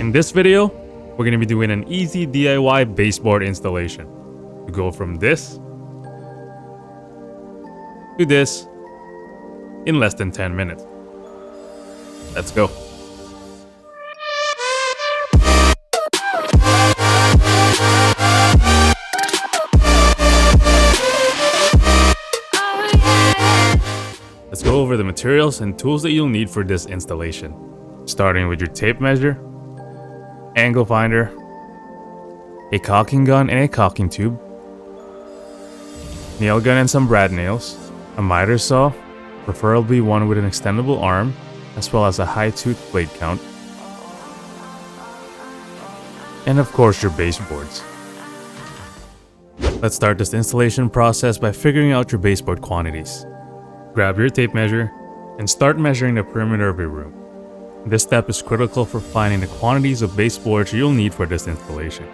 In this video, we're going to be doing an easy DIY baseboard installation. To go from this to this in less than 10 minutes. Let's go. Let's go over the materials and tools that you'll need for this installation. Starting with your tape measure, angle finder, a caulking gun and a caulking tube, nail gun and some brad nails, a miter saw, preferably one with an extendable arm, as well as a high tooth blade count, and of course your baseboards. Let's start this installation process by figuring out your baseboard quantities. Grab your tape measure and start measuring the perimeter of your room. This step is critical for finding the quantities of baseboards you'll need for this installation.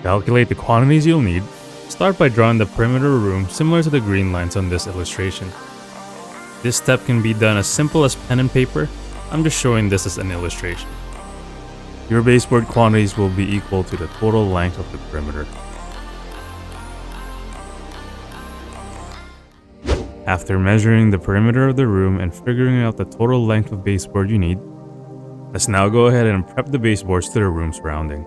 Calculate the quantities you'll need. Start by drawing the perimeter of the room similar to the green lines on this illustration. This step can be done as simple as pen and paper. I'm just showing this as an illustration. Your baseboard quantities will be equal to the total length of the perimeter. After measuring the perimeter of the room and figuring out the total length of baseboard you need, let's now go ahead and prep the baseboards to the room surrounding.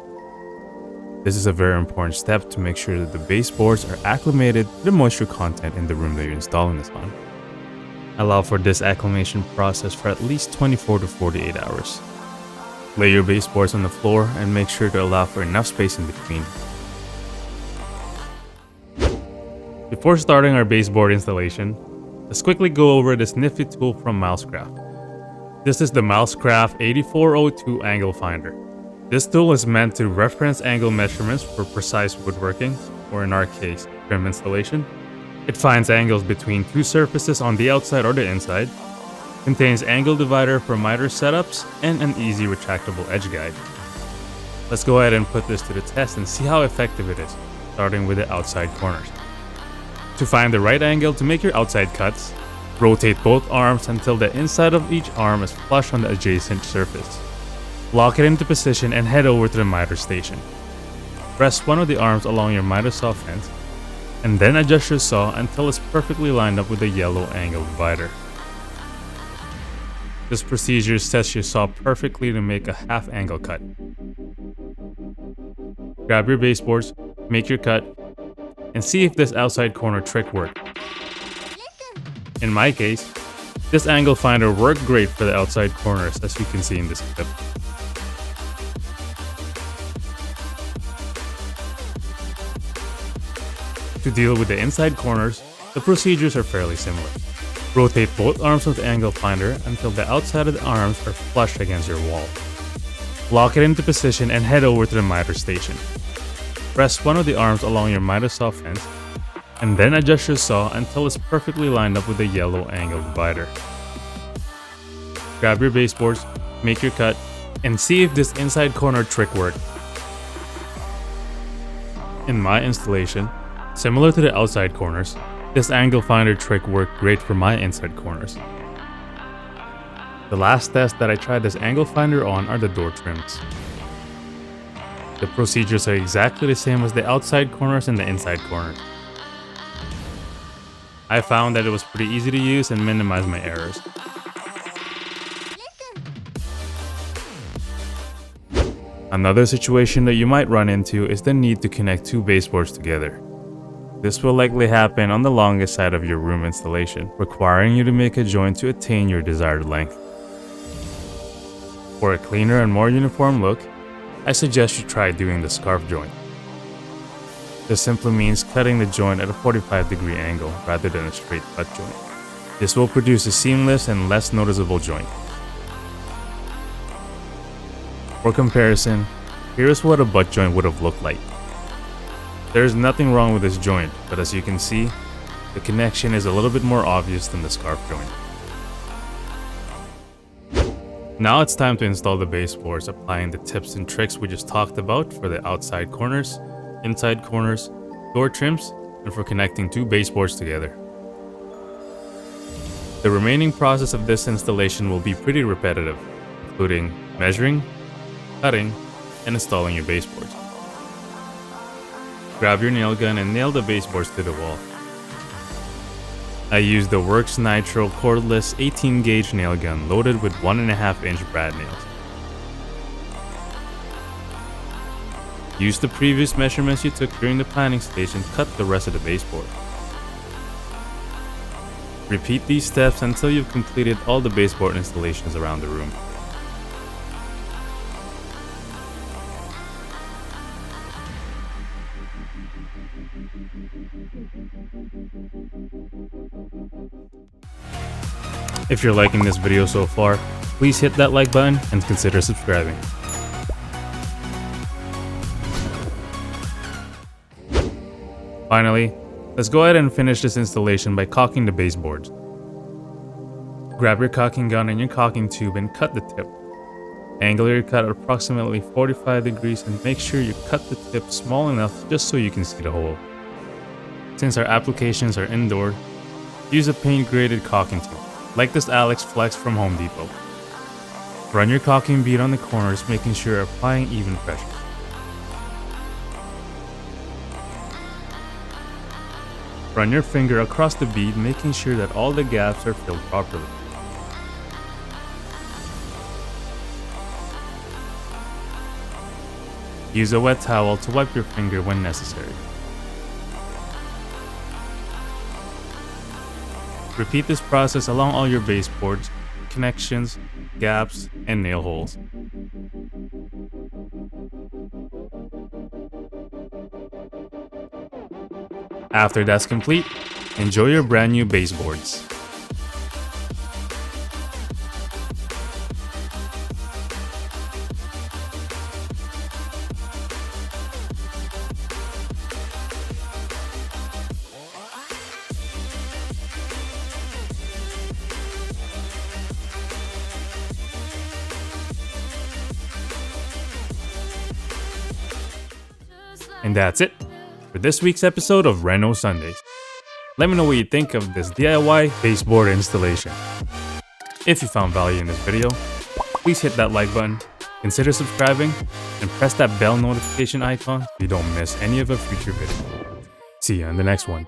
This is a very important step to make sure that the baseboards are acclimated to the moisture content in the room that you're installing this on. Allow for this acclimation process for at least 24 to 48 hours. Lay your baseboards on the floor and make sure to allow for enough space in between. Before starting our baseboard installation, let's quickly go over this nifty tool from Milescraft. This is the Milescraft 8402 Angle Finder. This tool is meant to reference angle measurements for precise woodworking, or in our case, trim installation. It finds angles between two surfaces on the outside or the inside, contains angle divider for miter setups, and an easy retractable edge guide. Let's go ahead and put this to the test and see how effective it is, starting with the outside corners. To find the right angle to make your outside cuts, rotate both arms until the inside of each arm is flush on the adjacent surface. Lock it into position and head over to the miter station. Press one of the arms along your miter saw fence, and then adjust your saw until it's perfectly lined up with the yellow angle divider. This procedure sets your saw perfectly to make a half angle cut. Grab your baseboards, make your cut, and see if this outside corner trick worked. In my case, this angle finder worked great for the outside corners, as you can see in this clip. To deal with the inside corners, the procedures are fairly similar. Rotate both arms of the angle finder until the outside of the arms are flush against your wall. Lock it into position and head over to the miter station. Press one of the arms along your miter saw fence, and then adjust your saw until it's perfectly lined up with the yellow angle divider. Grab your baseboards, make your cut, and see if this inside corner trick worked. In my installation, similar to the outside corners, this angle finder trick worked great for my inside corners. The last test that I tried this angle finder on are the door trims. The procedures are exactly the same as the outside corners and the inside corners. I found that it was pretty easy to use and minimize my errors. Another situation that you might run into is the need to connect two baseboards together. This will likely happen on the longest side of your room installation, requiring you to make a joint to attain your desired length. For a cleaner and more uniform look, I suggest you try doing the scarf joint. This simply means cutting the joint at a 45-degree angle rather than a straight cut joint. This will produce a seamless and less noticeable joint. For comparison, here is what a butt joint would have looked like. There is nothing wrong with this joint, but as you can see, the connection is a little bit more obvious than the scarf joint. Now it's time to install the baseboards, applying the tips and tricks we just talked about for the outside corners, inside corners, door trims, and for connecting two baseboards together. The remaining process of this installation will be pretty repetitive, including measuring, cutting, and installing your baseboards. Grab your nail gun and nail the baseboards to the wall. I used the Works Nitro cordless 18 gauge nail gun loaded with 1.5 inch brad nails. Use the previous measurements you took during the planning stage and cut the rest of the baseboard. Repeat these steps until you've completed all the baseboard installations around the room. If you're liking this video so far, please hit that like button and consider subscribing. Finally, let's go ahead and finish this installation by caulking the baseboards. Grab your caulking gun and your caulking tube and cut the tip. Angle your cut at approximately 45 degrees and make sure you cut the tip small enough just so you can see the hole. Since our applications are indoor, use a paint graded caulking tube, like this Alex Flex from Home Depot. Run your caulking bead on the corners, making sure you're applying even pressure. Run your finger across the bead, making sure that all the gaps are filled properly. Use a wet towel to wipe your finger when necessary. Repeat this process along all your baseboards, connections, gaps, and nail holes. After that's complete, enjoy your brand new baseboards. And that's it for this week's episode of RENO Sundays. Let me know what you think of this DIY baseboard installation. If you found value in this video, please hit that like button, consider subscribing, and press that bell notification icon so you don't miss any of our future videos. See you in the next one.